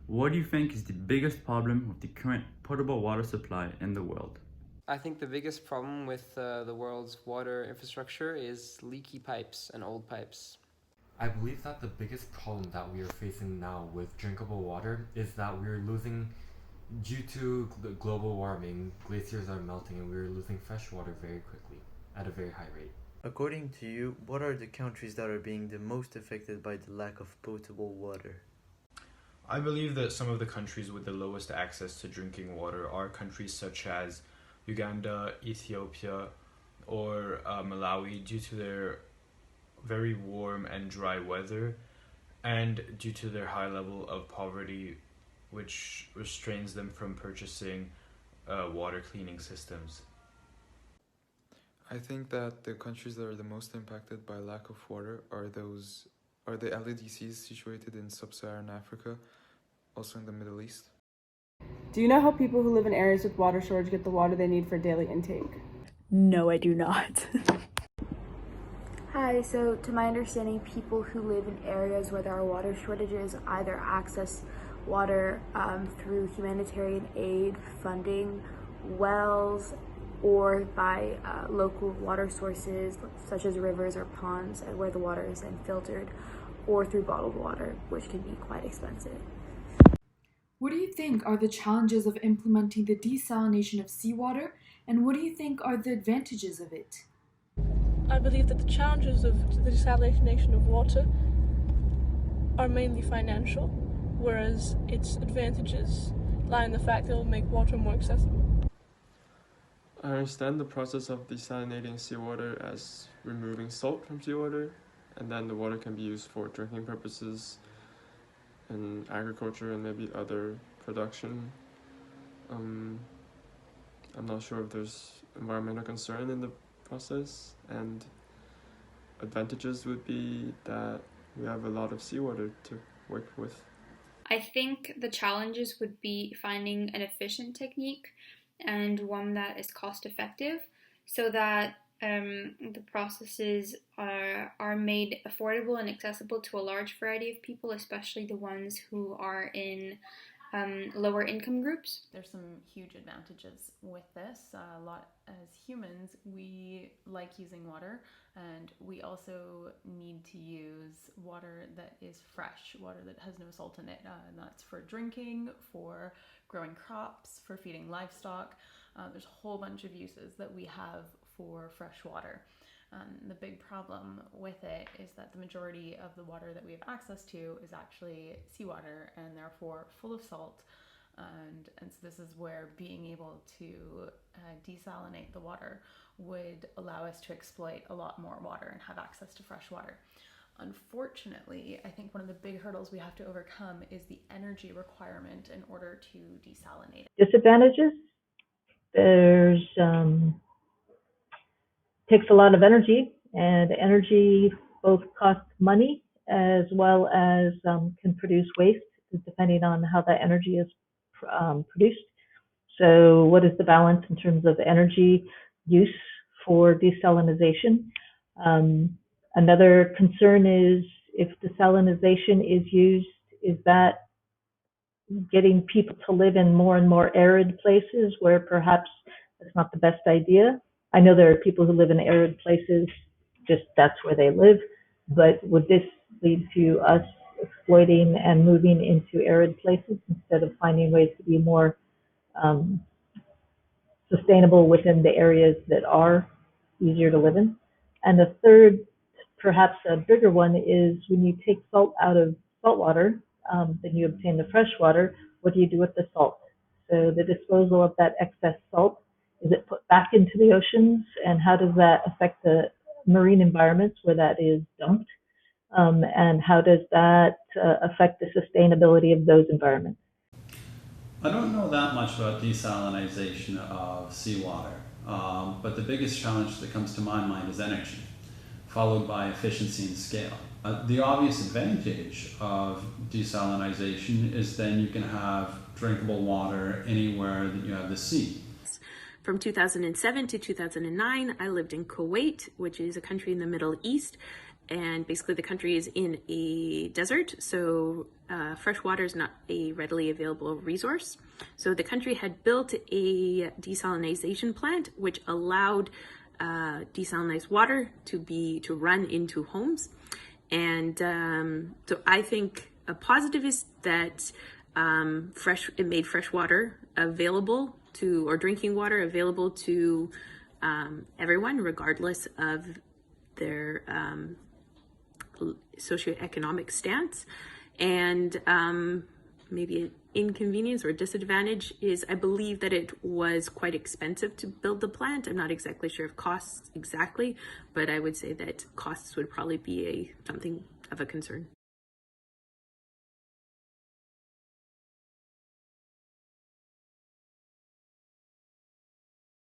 What do you think is the biggest problem with the current potable water supply in the world? I think the biggest problem with the world's water infrastructure is leaky pipes and old pipes. I believe that the biggest problem that we are facing now with drinkable water is that we're losing, due to global warming, glaciers are melting and we're losing fresh water very quickly at a very high rate. According to you, what are the countries that are being the most affected by the lack of potable water? I believe that some of the countries with the lowest access to drinking water are countries such as Uganda, Ethiopia, or Malawi, due to their very warm and dry weather and due to their high level of poverty, which restrains them from purchasing water cleaning systems. I think that the countries that are the most impacted by lack of water are the LADCs situated in sub-Saharan Africa, also in the Middle East. Do you know how people who live in areas with water shortage get the water they need for daily intake? No, I do not. Hi, so to my understanding, people who live in areas where there are water shortages either access water through humanitarian aid, funding, wells, or by local water sources such as rivers or ponds where the water is then filtered, or through bottled water, which can be quite expensive. What do you think are the challenges of implementing the desalination of seawater, and what do you think are the advantages of it? I believe that the challenges of the desalination of water are mainly financial, whereas its advantages lie in the fact that it will make water more accessible. I understand the process of desalinating seawater as removing salt from seawater, and then the water can be used for drinking purposes in agriculture and maybe other production. I'm not sure if there's environmental concern in the process, and advantages would be that we have a lot of seawater to work with. I think the challenges would be finding an efficient technique and one that is cost effective so that the processes are made affordable and accessible to a large variety of people, especially the ones who are in lower income groups. There's some huge advantages with this. A lot as humans, we like using water, and we also need to use water that is fresh, water that has no salt in it. And that's for drinking, for growing crops, for feeding livestock. There's a whole bunch of uses that we have for fresh water. The big problem with it is that the majority of the water that we have access to is actually seawater and therefore full of salt. And so this is where being able to desalinate the water would allow us to exploit a lot more water and have access to fresh water. Unfortunately, I think one of the big hurdles we have to overcome is the energy requirement in order to desalinate it. Disadvantages? There's takes a lot of energy, and energy both costs money as well as can produce waste depending on how that energy is produced. So what is the balance in terms of energy use for desalination? Another concern is if desalination is used, is that getting people to live in more and more arid places where perhaps that's not the best idea? I know there are people who live in arid places, just that's where they live, but would this lead to us exploiting and moving into arid places instead of finding ways to be more sustainable within the areas that are easier to live in? And the third, perhaps a bigger one, is when you take salt out of salt water, then you obtain the fresh water. What do you do with the salt? So the disposal of that excess salt, is it put back into the oceans, and how does that affect the marine environments where that is dumped? And how does that affect the sustainability of those environments? I don't know that much about desalination of seawater, but the biggest challenge that comes to my mind is energy, followed by efficiency and scale. The obvious advantage of desalination is then you can have drinkable water anywhere that you have the sea. From 2007 to 2009, I lived in Kuwait, which is a country in the Middle East, and basically the country is in a desert, so fresh water is not a readily available resource. So the country had built a desalination plant which allowed desalinized water to run into homes. And so I think a positive is that it made fresh water available or drinking water available to everyone, regardless of their socioeconomic stance. And maybe an inconvenience or disadvantage is I believe that it was quite expensive to build the plant. I'm not exactly sure of costs exactly, but I would say that costs would probably be something of a concern.